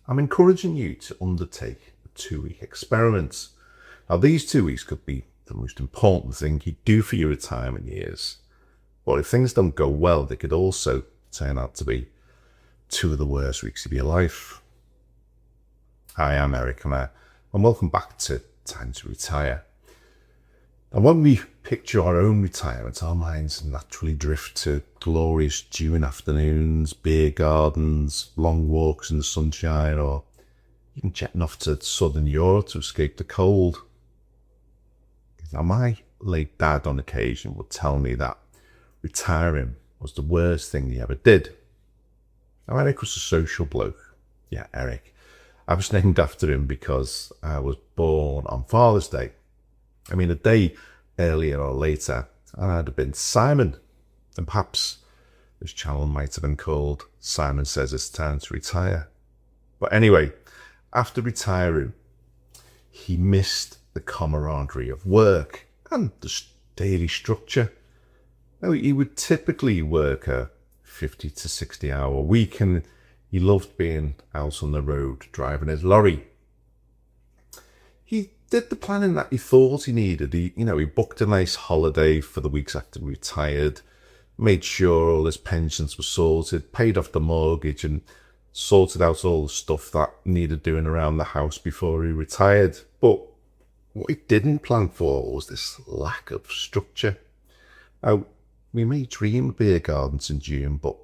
I'm encouraging you to undertake a 2-week experiment. Now, these 2 weeks could be the most important thing you do for your retirement years. But if things don't go well, they could also turn out to be 2 of the worst weeks of your life. Hi, I'm Eric, and welcome back to Time to Retire. And when we picture our own retirement, our minds naturally drift to glorious June afternoons, beer gardens, long walks in the sunshine, or even jetting off to southern Europe to escape the cold. Now, my late dad on occasion would tell me that retiring was the worst thing he ever did. Now, Eric was a social bloke. Yeah, Eric. I was named after him because I was born on Father's Day. I mean, a day earlier or later, I'd have been Simon. And perhaps this channel might have been called Simon Says It's Time to Retire. But anyway, after retiring, he missed the camaraderie of work and the daily structure. Now, he would typically work a 50 to 60 hour week, and he loved being out on the road driving his lorry. He did the planning that he thought he needed. He booked a nice holiday for the weeks after he retired, made sure all his pensions were sorted, paid off the mortgage, and sorted out all the stuff that needed doing around the house before he retired. But what he didn't plan for was this lack of structure. Now, we may dream of beer gardens in June, but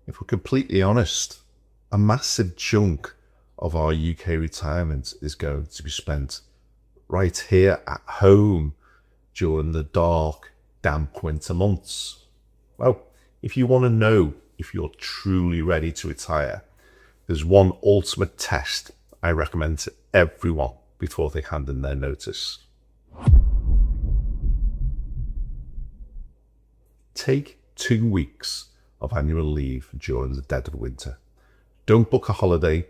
if we're completely honest, a massive chunk of our UK retirement is going to be spent right here at home during the dark, damp winter months. Well, if you want to know if you're truly ready to retire, there's one ultimate test I recommend to everyone before they hand in their notice. Take 2 weeks of annual leave during the dead of winter. Don't book a holiday.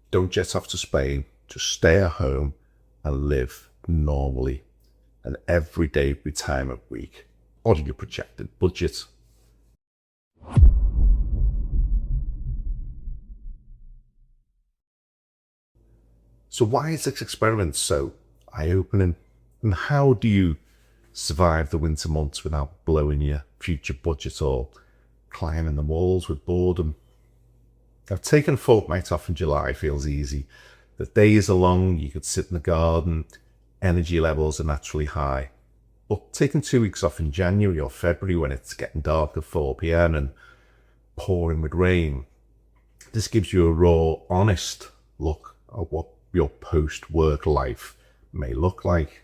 Don't jet off to Spain. Just stay at home and live normally. An everyday retirement week on your projected budget. So why is this experiment so eye-opening? And how do you survive the winter months without blowing your future budget or climbing the walls with boredom? I've taken a fortnight off in July. Feels easy. The days are long. You could sit in the garden. Energy levels are naturally high. But taking 2 weeks off in January or February when it's getting dark at 4 p.m. and pouring with rain, this gives you a raw, honest look at what your post-work life may look like.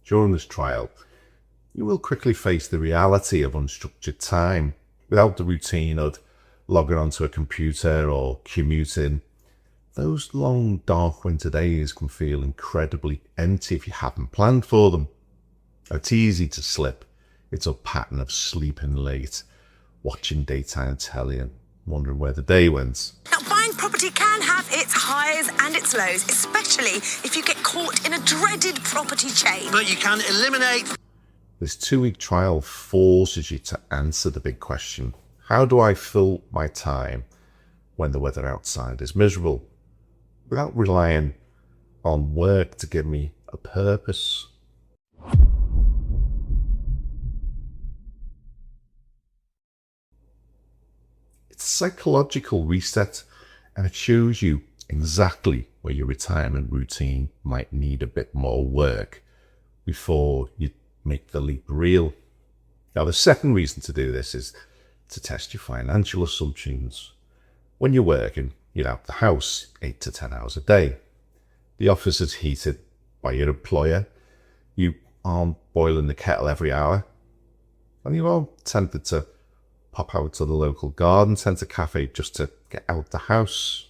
During this trial, you will quickly face the reality of unstructured time without the routine of logging onto a computer or commuting. Those long, dark winter days can feel incredibly empty if you haven't planned for them. It's easy to slip into a pattern of sleeping late, watching daytime telly and wondering where the day went. Now, buying property can have its highs and its lows, especially if you get caught in a dreaded property chain. But you can eliminate. This 2-week trial forces you to answer the big question: how do I fill my time when the weather outside is miserable, without relying on work to give me a purpose? It's a psychological reset, and it shows you exactly where your retirement routine might need a bit more work before you make the leap real. Now, the second reason to do this is to test your financial assumptions. When you're working, you're out the house 8 to 10 hours a day. The office is heated by your employer. You aren't boiling the kettle every hour. And you are tempted to pop out to the local garden centre cafe just to get out the house.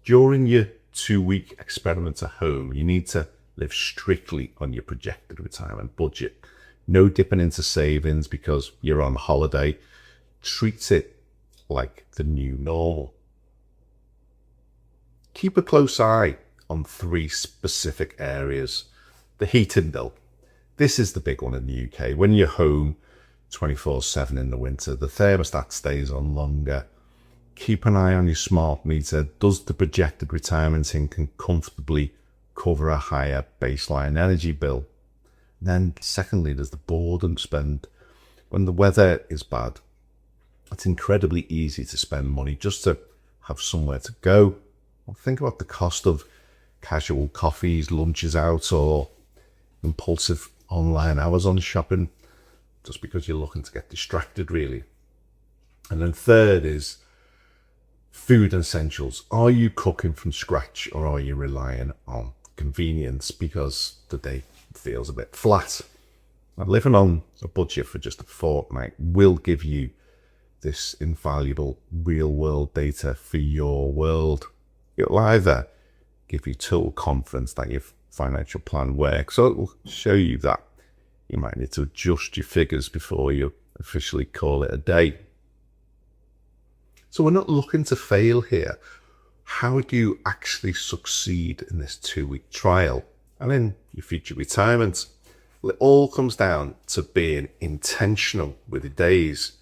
During your 2-week experiment at home, you need to live strictly on your projected retirement budget. No dipping into savings because you're on holiday. Treat it like the new normal. Keep a close eye on 3 specific areas. The heating bill. This is the big one in the UK. When you're home 24/7 in the winter, the thermostat stays on longer. keep an eye on your smart meter. Does the projected retirement income comfortably cover a higher baseline energy bill? Then secondly, there's the boredom spend. When the weather is bad, it's incredibly easy to spend money just to have somewhere to go. Well, think about the cost of casual coffees, lunches out, or impulsive online Amazon shopping, just because you're looking to get distracted, really. And then third is food essentials. Are you cooking from scratch, or are you relying on convenience because the day feels a bit flat? Now, living on a budget for just a fortnight will give you this invaluable real-world data for your world. It'll either give you total confidence that your financial plan works, or it will show you that you might need to adjust your figures before you officially call it a day. So we're not looking to fail here. How do you actually succeed in this 2-week trial and in your future retirement? Well, it all comes down to being intentional with your days,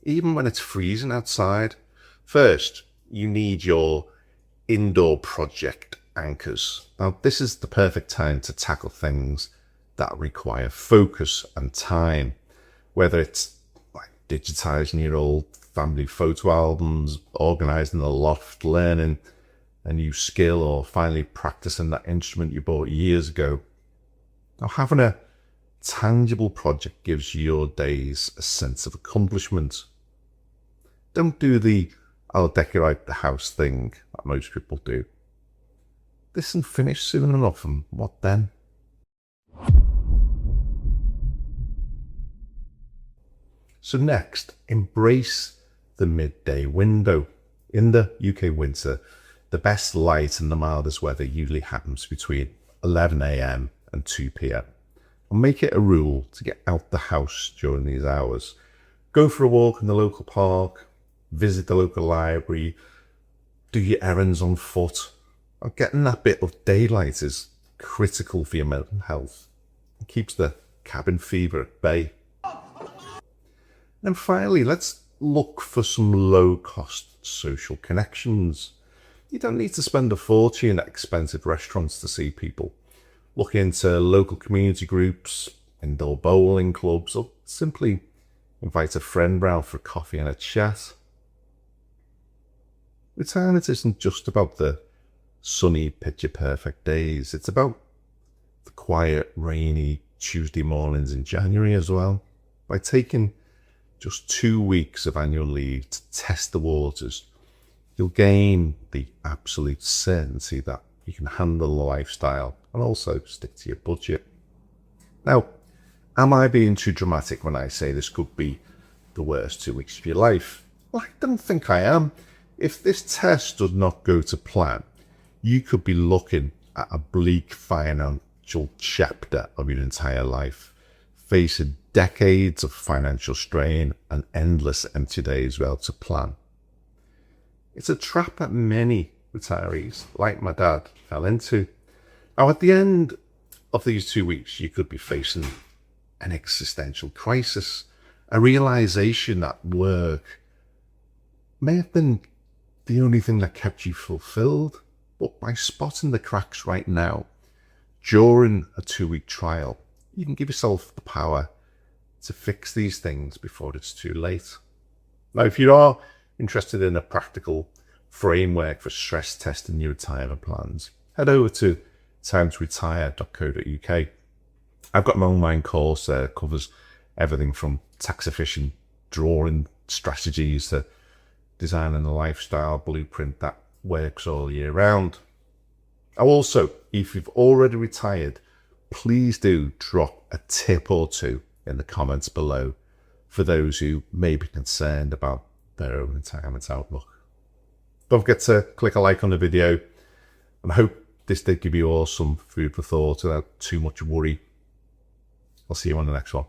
even when it's freezing outside. First, you need your indoor project anchors. Now, this is the perfect time to tackle things that require focus and time, whether it's like digitizing your old family photo albums, organizing the loft, learning a new skill, or finally practicing that instrument you bought years ago. Now, having a tangible project gives your days a sense of accomplishment. Don't do the I'll decorate the house thing that most people do. This isn't finished soon enough, and what then? So next, embrace the midday window. In the UK winter, the best light and the mildest weather usually happens between 11 a.m. and 2 p.m. And make it a rule to get out the house during these hours. Go for a walk in the local park, visit the local library, do your errands on foot. Getting that bit of daylight is critical for your mental health. It keeps the cabin fever at bay. And finally, let's look for some low-cost social connections. You don't need to spend a fortune at expensive restaurants to see people. Look into local community groups, indoor bowling clubs, or simply invite a friend round for a coffee and a chat. Retirement isn't just about the sunny, picture-perfect days. It's about the quiet, rainy Tuesday mornings in January as well. By taking just 2 weeks of annual leave to test the waters, you'll gain the absolute certainty that you can handle the lifestyle and also stick to your budget. Now, am I being too dramatic when I say this could be the worst 2 weeks of your life? Well, I don't think I am. If this test does not go to plan, you could be looking at a bleak financial chapter of your entire life, facing decades of financial strain and endless empty days without a plan. It's a trap that many retirees, like my dad, fell into. Now, at the end of these 2 weeks, you could be facing an existential crisis, a realization that work may have been the only thing that kept you fulfilled. But by spotting the cracks right now, during a 2-week trial, you can give yourself the power to fix these things before it's too late. Now, if you are interested in a practical framework for stress testing your retirement plans, head over to timetoretire.co.uk. I've got my online course that covers everything from tax efficient drawing strategies to designing a lifestyle blueprint that works all year round. Also, if you've already retired, please do drop a tip or two in the comments below for those who may be concerned about their own retirement outlook. Don't forget to click a like on the video, and I hope this did give you all some food for thought without too much worry. I'll see you on the next one.